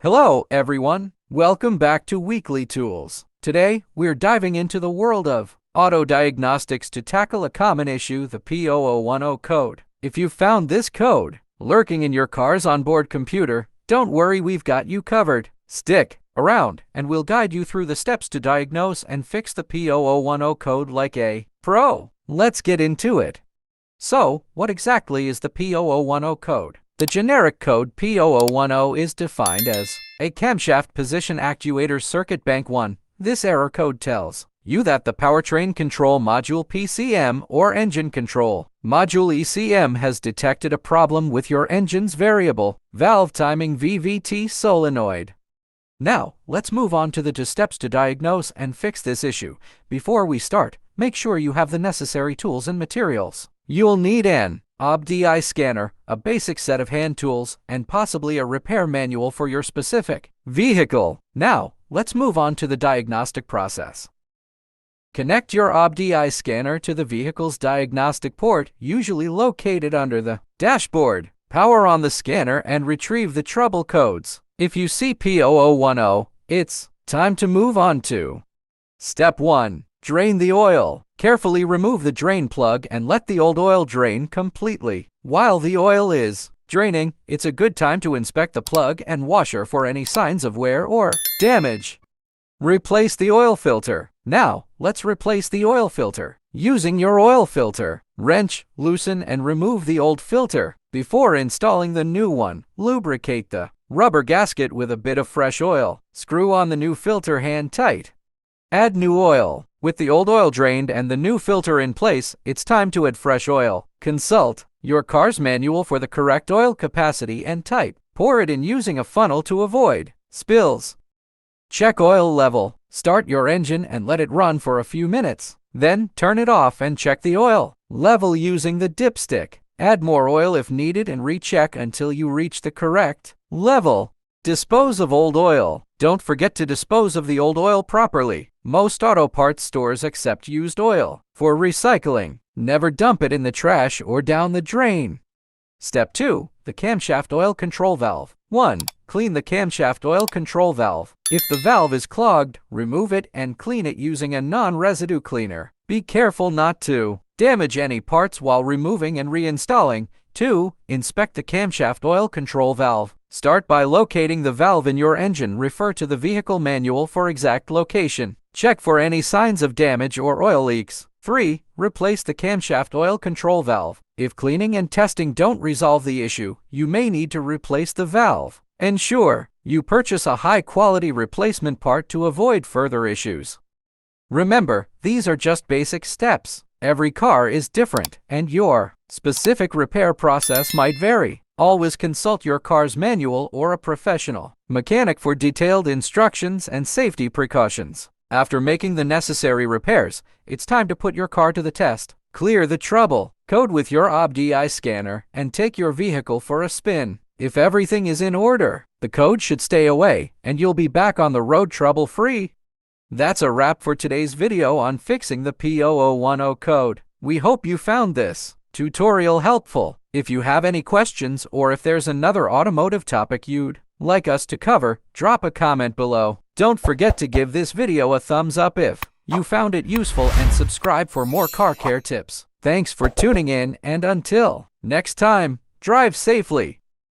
Hello, everyone. Welcome back to Weekly Tools. Today, we're diving into the world of auto diagnostics to tackle a common issue, the P0010 code. If you've found this code lurking in your car's onboard computer, don't worry, we've got you covered. Stick around, and we'll guide you through the steps to diagnose and fix the P0010 code like a pro. Let's get into it. So, what exactly is the P0010 code? The generic code P0010 is defined as a camshaft position actuator circuit bank 1. This error code tells you that the powertrain control module PCM or engine control module ECM has detected a problem with your engine's variable valve timing VVT solenoid. Now, let's move on to the 2 steps to diagnose and fix this issue. Before we start, make sure you have the necessary tools and materials. You'll need an OBDI scanner, a basic set of hand tools, and possibly a repair manual for your specific vehicle. Now, let's move on to the diagnostic process. Connect your OBDI scanner to the vehicle's diagnostic port, usually located under the dashboard. Power on the scanner and retrieve the trouble codes. If you see P0010, it's time to move on to Step 1. Drain the oil. Carefully remove the drain plug and let the old oil drain completely. While the oil is draining, it's a good time to inspect the plug and washer for any signs of wear or damage. Replace the oil filter. Now, let's replace the oil filter. Using your oil filter wrench, loosen and remove the old filter. Before installing the new one, lubricate the rubber gasket with a bit of fresh oil. Screw on the new filter hand tight. Add new oil. With the old oil drained and the new filter in place, it's time to add fresh oil. Consult your car's manual for the correct oil capacity and type. Pour it in using a funnel to avoid spills. Check oil level. Start your engine and let it run for a few minutes. Then turn it off and check the oil level using the dipstick. Add more oil if needed and recheck until you reach the correct level. Dispose of old oil. Don't forget to dispose of the old oil properly. Most auto parts stores accept used oil for recycling. Never dump it in the trash or down the drain. Step 2. The camshaft oil control valve. 1. Clean the camshaft oil control valve. If the valve is clogged, remove it and clean it using a non-residue cleaner. Be careful not to damage any parts while removing and reinstalling. 2. Inspect the camshaft oil control valve. Start by locating the valve in your engine. Refer to the vehicle manual for exact location. Check for any signs of damage or oil leaks. 3. Replace the camshaft oil control valve. If cleaning and testing don't resolve the issue, you may need to replace the valve. Ensure you purchase a high-quality replacement part to avoid further issues. Remember, these are just basic steps. Every car is different, and your specific repair process might vary. Always consult your car's manual or a professional mechanic for detailed instructions and safety precautions. After making the necessary repairs, it's time to put your car to the test. Clear the trouble code with your OBDI scanner and take your vehicle for a spin. If everything is in order, the code should stay away and you'll be back on the road trouble-free. That's a wrap for today's video on fixing the P0010 code. We hope you found this tutorial helpful. If you have any questions or if there's another automotive topic you'd like us to cover, drop a comment below. Don't forget to give this video a thumbs up if you found it useful and subscribe for more car care tips. Thanks for tuning in and until next time, drive safely.